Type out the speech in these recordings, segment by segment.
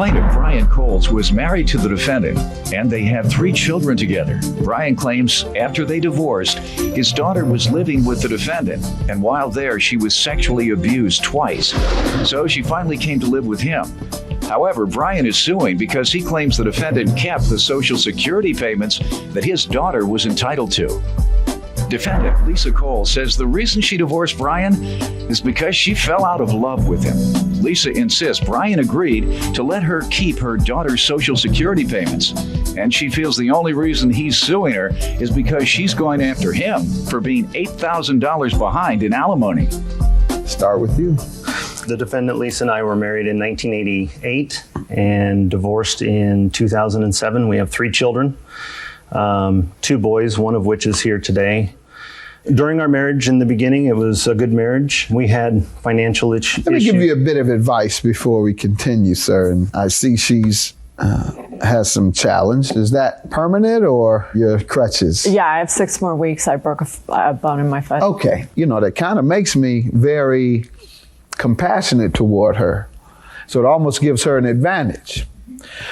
plaintiff, Brian Coles, was married to the defendant, and they had 3 children together. Brian claims after they divorced, his daughter was living with the defendant, and while there, she was sexually abused twice. So she finally came to live with him. However, Brian is suing because he claims the defendant kept the Social Security payments that his daughter was entitled to. Defendant Lisa Cole says the reason she divorced Brian is because she fell out of love with him. Lisa insists Brian agreed to let her keep her daughter's Social Security payments, and she feels the only reason he's suing her is because she's going after him for being $8,000 behind in alimony. Start with you. The defendant, Lisa, and I were married in 1988 and divorced in 2007. We have 3 children, 2 boys, one of which is here today. During our marriage in the beginning, it was a good marriage. We had financial issues. Let me give you a bit of advice before we continue, sir. And I see she's has some challenge. Is that permanent or your crutches? Yeah, I have 6 more weeks. I broke a bone in my foot. Okay. You know, that kind of makes me very compassionate toward her. So it almost gives her an advantage.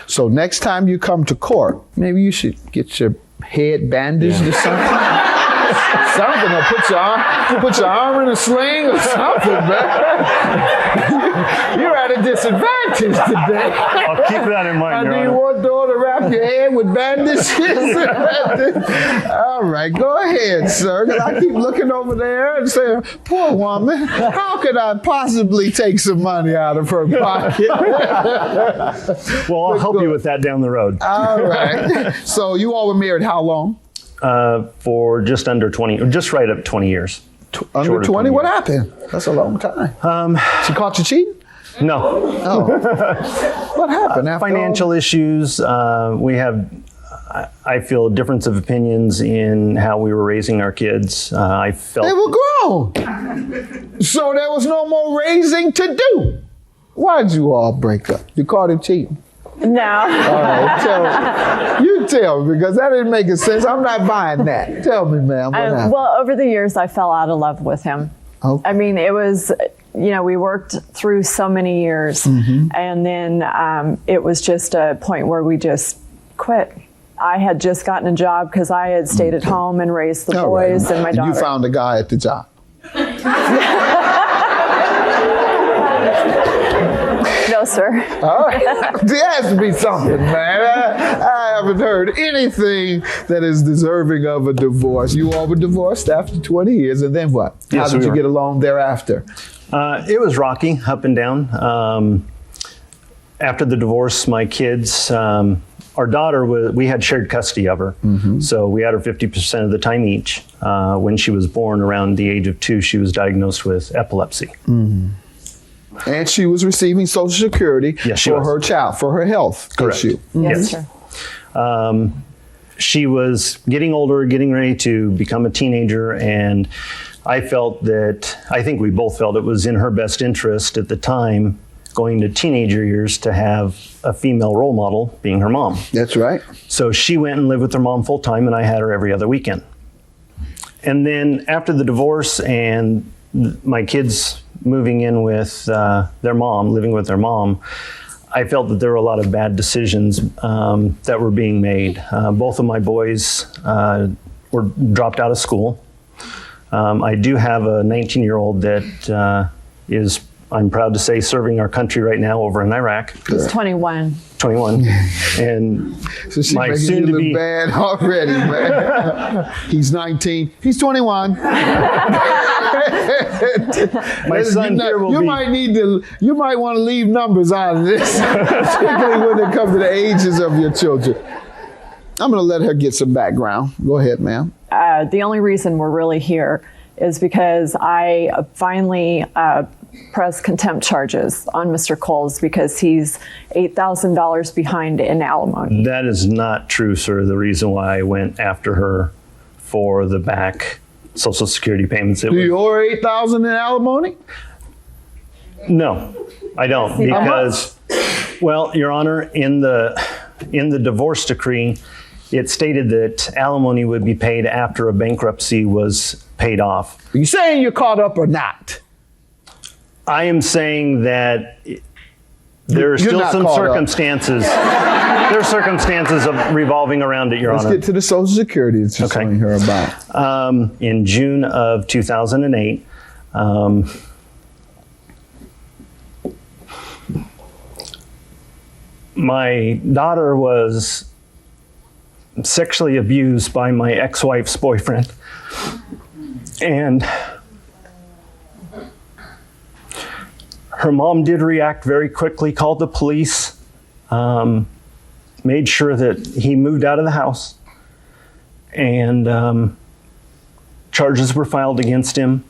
So next time you come to court, maybe you should get your head bandaged or something. Something, or put your arm in a sling or something, man. You're at a disadvantage today. I'll keep that in mind, Your Do you Honor. want Dora to wrap your head with bandages? All right, go ahead, sir. 'Cause I keep looking over there and saying, poor woman, how could I possibly take some money out of her pocket? Well, I'll help you with that down the road. All right. So you all were married how long? For just under 20, just right up 20 years. Under Short of 20? What years. happened? That's a long time. She caught you cheating? No. Oh. What happened after Financial issues. We have, I feel, a difference of opinions in how we were raising our kids. I felt They were grown. So there was no more raising to do. Why'd you all break up? You caught him cheating? No. All right, tell me, because that didn't make sense. I'm not buying that. Tell me, ma'am, what happened? Well, over the years, I fell out of love with him. Okay. I mean, it was, we worked through so many years, and then it was just a point where we just quit. I had just gotten a job because I had stayed at home and raised the All right. boys and my daughter. You found a guy at the job. No, sir. All right. There has to be something, man. I haven't heard anything that is deserving of a divorce. You all were divorced after 20 years, and then what? How Yes, did we you were. get along thereafter? it was rocky, up and down. After the divorce, my kids, our daughter, we had shared custody of her. So we had her 50% of the time each. When she was born, around the age of 2, she was diagnosed with epilepsy. And she was receiving Social Security Yes, she for was. her child, for her health Correct. issue. Yes, sir. She was getting older, getting ready to become a teenager, and I think we both felt it was in her best interest at the time, going to teenager years, to have a female role model, being her mom. That's right. So she went and lived with her mom full time, and I had her every other weekend. And then after the divorce and my kids moving in with their mom, living with their mom, I felt that there were a lot of bad decisions that were being made. Both of my boys were dropped out of school. I do have a 19-year-old that is, I'm proud to say, serving our country right now over in Iraq. He's 21. 21. And So she's my making you soon-to-be... look bad already, man. He's 19. He's 21. My son here will you be... You might want to leave numbers out of this, particularly when it comes to the ages of your children. I'm going to let her get some background. Go ahead, ma'am. The only reason we're really here is because I finally pressed contempt charges on Mr. Coles because he's $8,000 behind in alimony. That is not true, sir. The reason why I went after her for the back Social Security payments. Do you owe her $8,000 in alimony? No, I don't, because, well, Your Honor, in the divorce decree, it stated that alimony would be paid after a bankruptcy was paid off. Are you saying you're caught up or not? I am saying that There are You're still not some caught up. circumstances. There are circumstances of revolving around it, Your Let's Honor. get to the Social Security that you're Okay. telling her about. In June of 2008, my daughter was sexually abused by my ex-wife's boyfriend. And her mom did react very quickly, called the police, made sure that he moved out of the house, and charges were filed against him.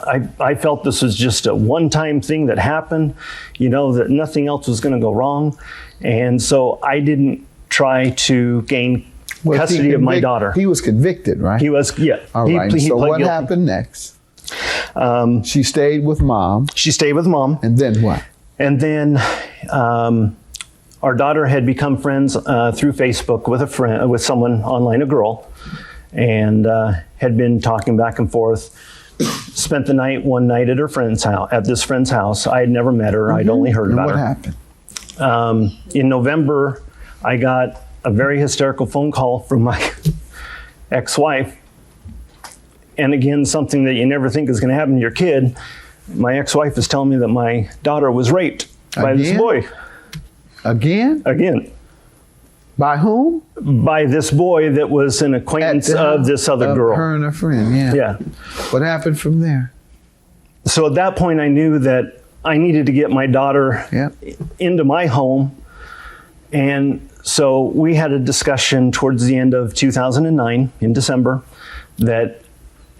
I felt this was just a one-time thing that happened, that nothing else was going to go wrong. And so I didn't try to gain Was he custody of my convic- daughter. He was convicted, right? He was, yeah. All right. He So pled what guilty. happened next? She stayed with mom, She stayed with mom. and then what? And then our daughter had become friends through Facebook with a friend, with someone online, a girl, and had been talking back and forth. Spent the night one night at her friend's house, at this friend's house. I had never met her. I'd only heard And about what her. happened? In November, I got a very hysterical phone call from my ex-wife. And again, something that you never think is going to happen to your kid. My ex-wife is telling me that my daughter was raped by this Again? boy. Again. By whom? By this boy that was an acquaintance At the of house this other of girl. Her and her friend, yeah. Yeah. What happened from there? So at that point, I knew that I needed to get my daughter Yeah. into my home. And so we had a discussion towards the end of 2009 in December that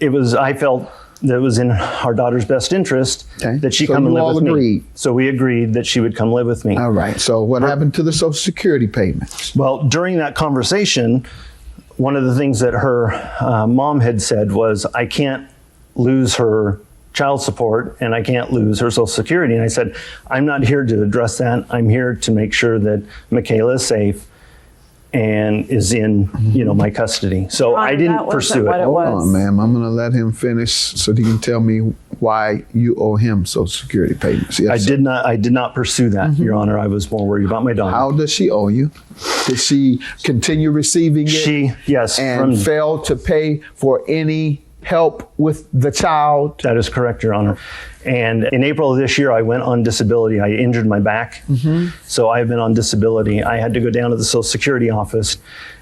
I felt that it was in our daughter's best interest Okay. that she So come and you live all with agreed. me. So we agreed that she would come live with me. All right. So what happened to the Social Security payments? Well, during that conversation, one of the things that her mom had said was, I can't lose her child support and I can't lose her Social Security. And I said, I'm not here to address that. I'm here to make sure that Michaela is safe and is in, my custody. So Ron, I that didn't wasn't pursue what it. it Hold was. on, ma'am. I'm going to let him finish so he can tell me why you owe him Social Security payments. Yes, sir. I did not pursue that, Your Honor. I was more worried about my daughter. How does she owe you? Did she continue receiving it? Yes, And fail to pay for any help with the child? that is correct, Your Honor. And in April of this year, I went on disability. I injured my back. So I've been on disability. I had to go down to the Social Security office.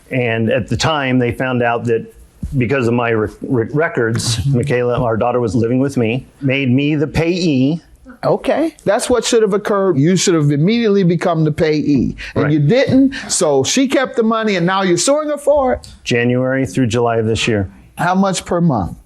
And at the time, they found out that because of my records, Michaela, our daughter, was living with me, made me the payee. Okay. That's what should have occurred. You should have immediately become the payee. And Right. you didn't. So she kept the money and now you're suing her for it. January through July of this year, How much per month?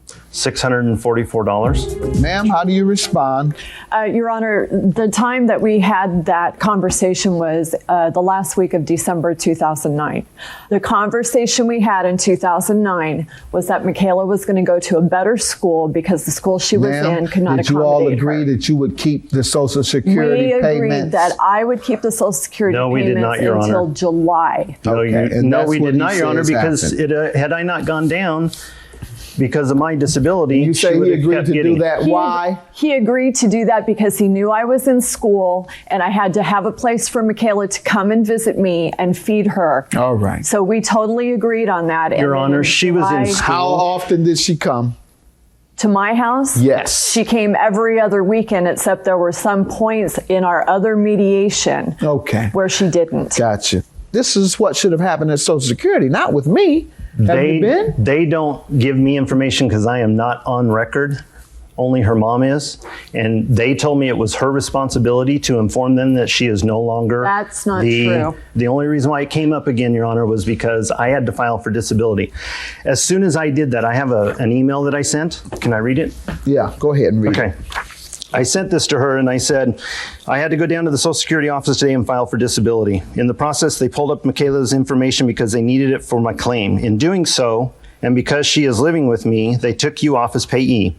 $644. Ma'am, how do you respond? Your Honor, the time that we had that conversation was the last week of December 2009. The conversation we had in 2009 was that Michaela was going to go to a better school because the school she was Ma'am, in could not did you all accommodate agree her. that you would keep the Social Security We agreed payments? that I would keep the Social Security No, we did payments not, Your Honor. until July. Okay, and No, that's we what did he not, Your Honor, says because happened. had I not gone down because of my disability, You she say would he have agreed kept to getting do that. Why? He agreed to do that because he knew I was in school and I had to have a place for Michaela to come and visit me and feed her. All right. So we totally agreed on that. Your And then Honor, in she was in July- school. How often did she come? To my house? Yes. She came every other weekend, except there were some points in our other mediation Okay. where she didn't. Gotcha. This is what should have happened at Social Security, not with me. Have you been? They don't give me information because I am not on record. Only her mom is. And they told me it was her responsibility to inform them that she is no longer. That's not true. The only reason why it came up again, Your Honor, was because I had to file for disability. As soon as I did that, I have an email that I sent. Can I read it? Yeah, go ahead and read Okay. it. I sent this to her and I said, I had to go down to the Social Security office today and file for disability. In the process, they pulled up Michaela's information because they needed it for my claim. In doing so, and because she is living with me, they took you off as payee.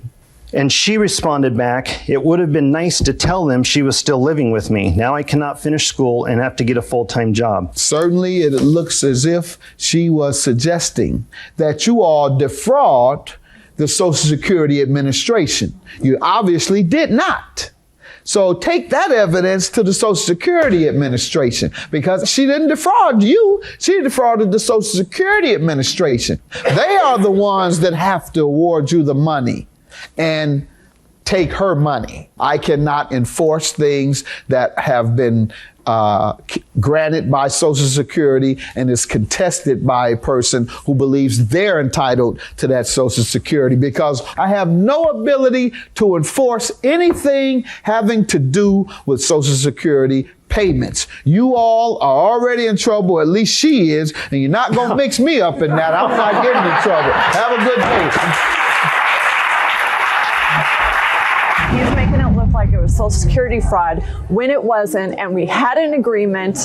And she responded back, it would have been nice to tell them she was still living with me. Now I cannot finish school and have to get a full-time job. Certainly, it looks as if she was suggesting that you all defraud the Social Security Administration. You obviously did not. So take that evidence to the Social Security Administration, because she didn't defraud you. She defrauded the Social Security Administration. They are the ones that have to award you the money and take her money. I cannot enforce things that have been granted by Social Security and is contested by a person who believes they're entitled to that Social Security, because I have no ability to enforce anything having to do with Social Security payments. You all are already in trouble, at least she is, and you're not going to mix me up in that. I'm not getting in trouble. Have a good day. He's making it look like it was Social Security fraud when it wasn't, and we had an agreement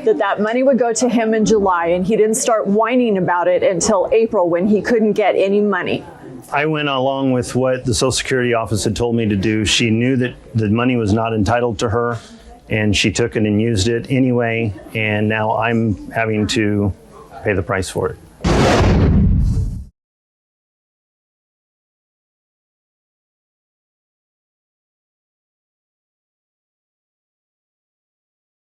that that money would go to him in July, and he didn't start whining about it until April when he couldn't get any money. I went along with what the Social Security office had told me to do. She knew that the money was not entitled to her, and she took it and used it anyway, and now I'm having to pay the price for it.